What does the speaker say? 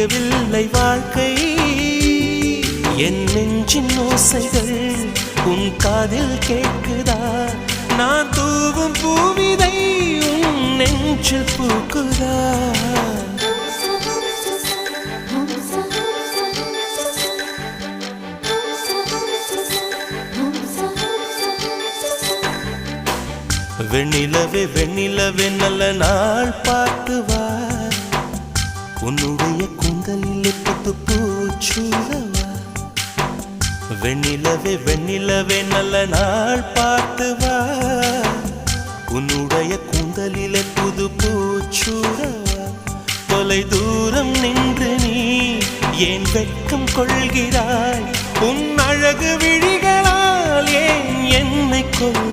விடியவில்லை வாழ்க்கை என் நெஞ்சின் ஓசைகள் உன் காதில் கேட்குதா நான் தூவும் பூவிதை உன் நெஞ்சில் பூக்குதா வெண்ணிலவே வெண்ணிலவே நல்ல நாள் பார்த்து வா உன்னுடைய கூந்தலில் புத்து பூச்சூடவா வெண்ணிலவே வெண்ணிலவே நல்ல நாள் பார்த்து வா உன்னுடைய கூந்தலில் புது பூச்சூடவா தொலை தூரம் நின்று நீ ஏன் வெட்கம் கொள்கிறாய் உன் அழகு விழிகளால் ஏன் என்னை கொள்